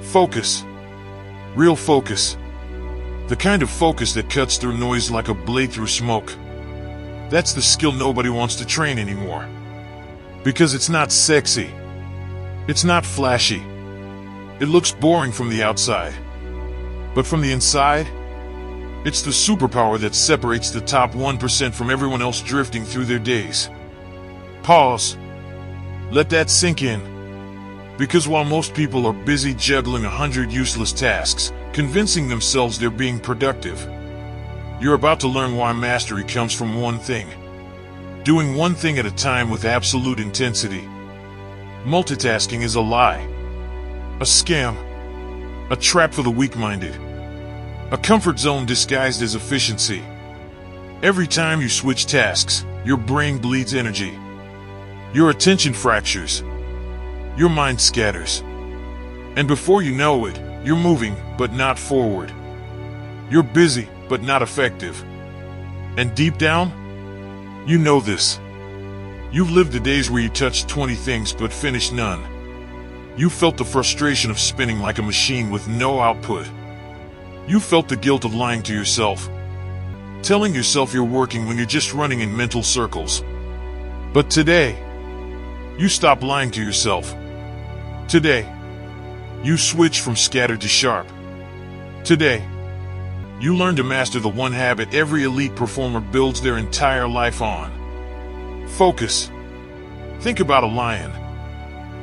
Focus. Real focus. The kind of focus that cuts through noise like a blade through smoke. That's the skill nobody wants to train anymore. Because it's not sexy. It's not flashy. It looks boring from the outside. But from the inside, it's the superpower that separates the top 1% from everyone else drifting through their days. Pause. Let that sink in. Because while most people are busy juggling 100 useless tasks, convincing themselves they're being productive, you're about to learn why mastery comes from one thing. Doing one thing at a time with absolute intensity. Multitasking is a lie. A scam. A trap for the weak-minded. A comfort zone disguised as efficiency. Every time you switch tasks, your brain bleeds energy. Your attention fractures. Your mind scatters. And before you know it, you're moving, but not forward. You're busy, but not effective. And deep down, you know this. You've lived the days where you touched 20 things but finished none. You felt the frustration of spinning like a machine with no output. You felt the guilt of lying to yourself, telling yourself you're working when you're just running in mental circles. But today, you stop lying to yourself. Today, you switch from scattered to sharp. Today, you learn to master the one habit every elite performer builds their entire life on. Focus. Think about a lion.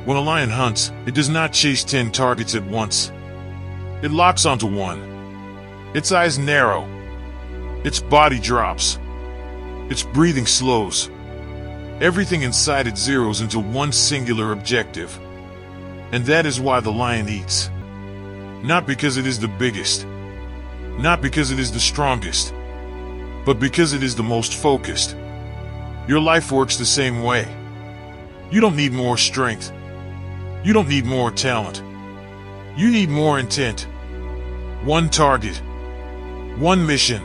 When a lion hunts, it does not chase 10 targets at once. It locks onto one. Its eyes narrow. Its body drops. Its breathing slows. Everything inside it zeroes into one singular objective. And that is why the lion eats. Not because it is the biggest. Not because it is the strongest. But because it is the most focused. Your life works the same way. You don't need more strength. You don't need more talent. You need more intent. One target. One mission.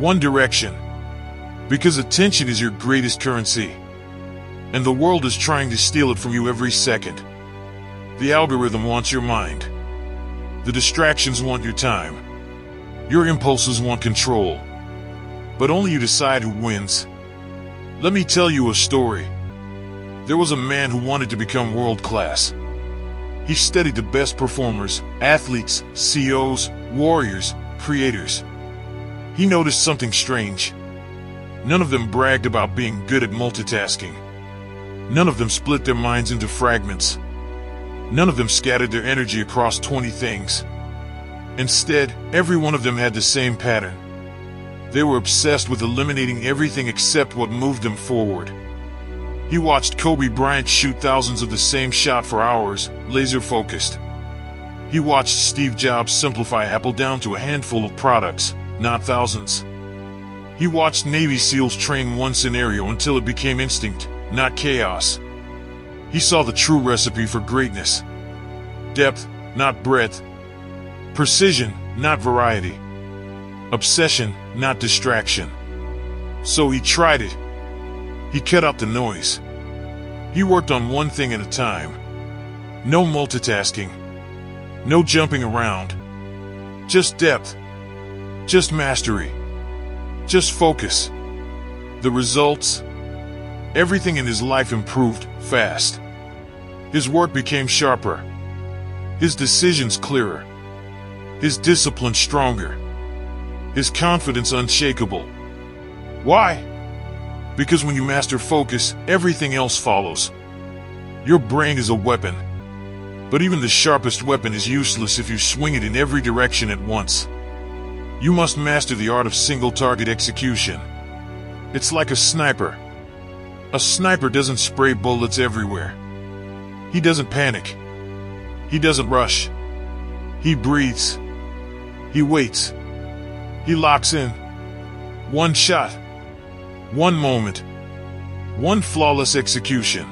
One direction. Because attention is your greatest currency. And the world is trying to steal it from you every second. The algorithm wants your mind. The distractions want your time. Your impulses want control. But only you decide who wins. Let me tell you a story. There was a man who wanted to become world class. He studied the best performers, athletes, CEOs, warriors, creators. He noticed something strange. None of them bragged about being good at multitasking. None of them split their minds into fragments. None of them scattered their energy across 20 things. Instead, every one of them had the same pattern. They were obsessed with eliminating everything except what moved them forward. He watched Kobe Bryant shoot thousands of the same shot for hours, laser-focused. He watched Steve Jobs simplify Apple down to a handful of products, not thousands. He watched Navy SEALs train one scenario until it became instinct, not chaos. He saw the true recipe for greatness. Depth, not breadth. Precision, not variety. Obsession, not distraction. So he tried it. He cut out the noise. He worked on one thing at a time. No multitasking. No jumping around. Just depth. Just mastery. Just focus. The results? Everything in his life improved fast. His work became sharper. His decisions clearer. His discipline stronger. His confidence unshakable. Why? Because when you master focus, everything else follows. Your brain is a weapon. But even the sharpest weapon is useless if you swing it in every direction at once. You must master the art of single-target execution. It's like a sniper. A sniper doesn't spray bullets everywhere. He doesn't panic. He doesn't rush. He breathes. He waits. He locks in. One shot. One moment. One flawless execution.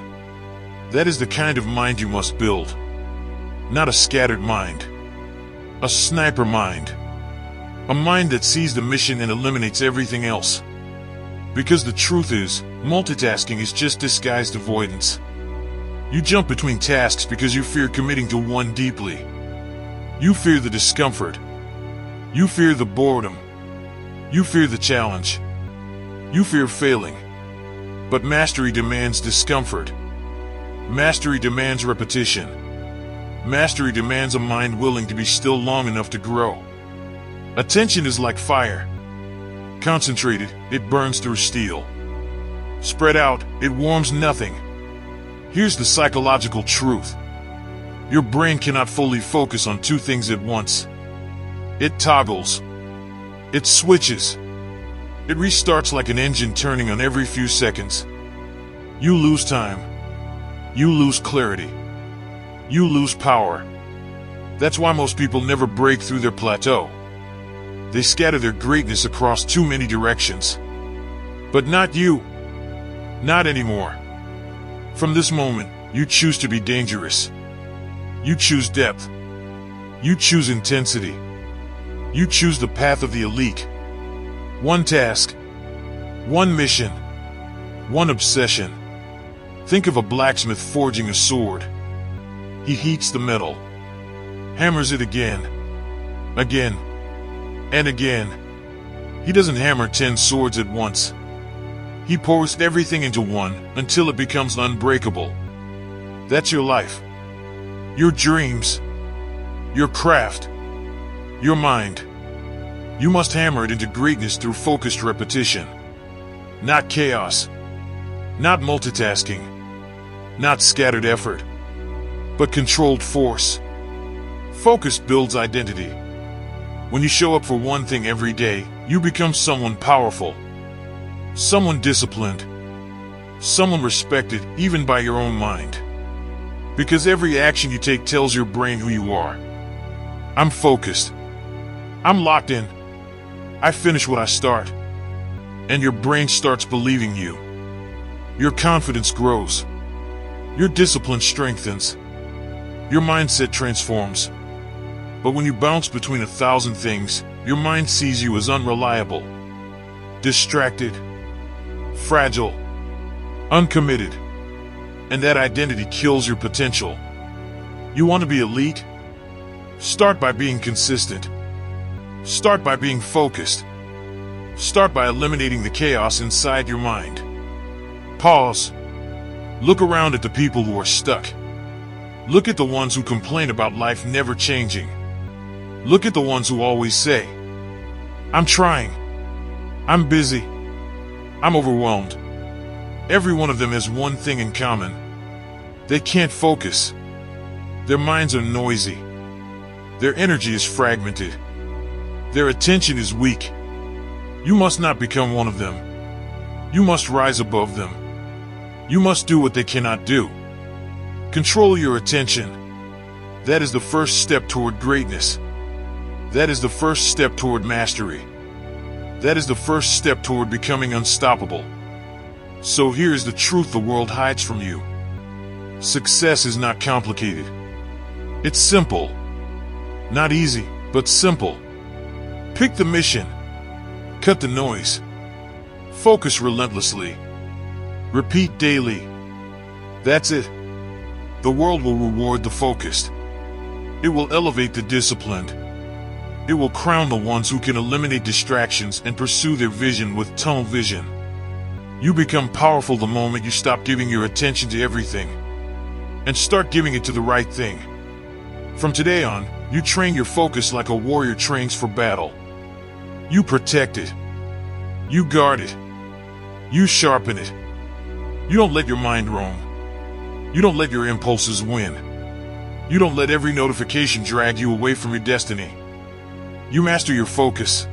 That is the kind of mind you must build. Not a scattered mind. A sniper mind. A mind that sees the mission and eliminates everything else. Because the truth is, multitasking is just disguised avoidance. You jump between tasks because you fear committing to one deeply. You fear the discomfort. You fear the boredom. You fear the challenge. You fear failing. But mastery demands discomfort. Mastery demands repetition. Mastery demands a mind willing to be still long enough to grow. Attention is like fire. Concentrated, it burns through steel. Spread out, it warms nothing. Here's the psychological truth. Your brain cannot fully focus on two things at once. It toggles. It switches. It restarts like an engine turning on every few seconds. You lose time. You lose clarity. You lose power. That's why most people never break through their plateau. They scatter their greatness across too many directions. But not you. Not anymore. From this moment, you choose to be dangerous. You choose depth. You choose intensity. You choose the path of the elite. One task. One mission. One obsession. Think of a blacksmith forging a sword. He heats the metal. Hammers it again. Again. And again. He doesn't hammer 10 swords at once. He pours everything into one until it becomes unbreakable. That's your life. Your dreams. Your craft. Your mind. You must hammer it into greatness through focused repetition. Not chaos. Not multitasking. Not scattered effort. But controlled force. Focus builds identity. When you show up for one thing every day, you become someone powerful. Someone disciplined. Someone respected, even by your own mind. Because every action you take tells your brain who you are. I'm focused. I'm locked in. I finish what I start. And your brain starts believing you. Your confidence grows. Your discipline strengthens. Your mindset transforms. But when you bounce between 1,000 things, your mind sees you as unreliable, distracted, fragile, uncommitted. And that identity kills your potential. You want to be elite? Start by being consistent. Start by being focused. Start by eliminating the chaos inside your mind. Pause. Look around at the people who are stuck. Look at the ones who complain about life never changing. Look at the ones who always say, I'm trying. I'm busy. I'm overwhelmed. Every one of them has one thing in common. They can't focus. Their minds are noisy. Their energy is fragmented. Their attention is weak. You must not become one of them. You must rise above them. You must do what they cannot do. Control your attention. That is the first step toward greatness. That is the first step toward mastery. That is the first step toward becoming unstoppable. So here is the truth the world hides from you. Success is not complicated. It's simple. Not easy, but simple. Pick the mission. Cut the noise. Focus relentlessly. Repeat daily. That's it. The world will reward the focused. It will elevate the disciplined. It will crown the ones who can eliminate distractions and pursue their vision with tunnel vision. You become powerful the moment you stop giving your attention to everything and start giving it to the right thing. From today on, you train your focus like a warrior trains for battle. You protect it. You guard it. You sharpen it. You don't let your mind roam. You don't let your impulses win. You don't let every notification drag you away from your destiny. You master your focus.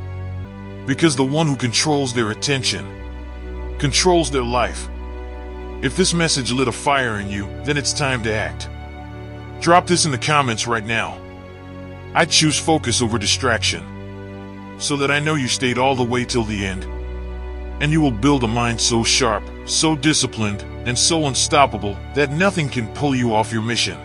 Because the one who controls their attention controls their life. If this message lit a fire in you, then it's time to act. Drop this in the comments right now. I choose focus over distraction, so that I know you stayed all the way till the end. And you will build a mind so sharp, so disciplined, and so unstoppable that nothing can pull you off your mission.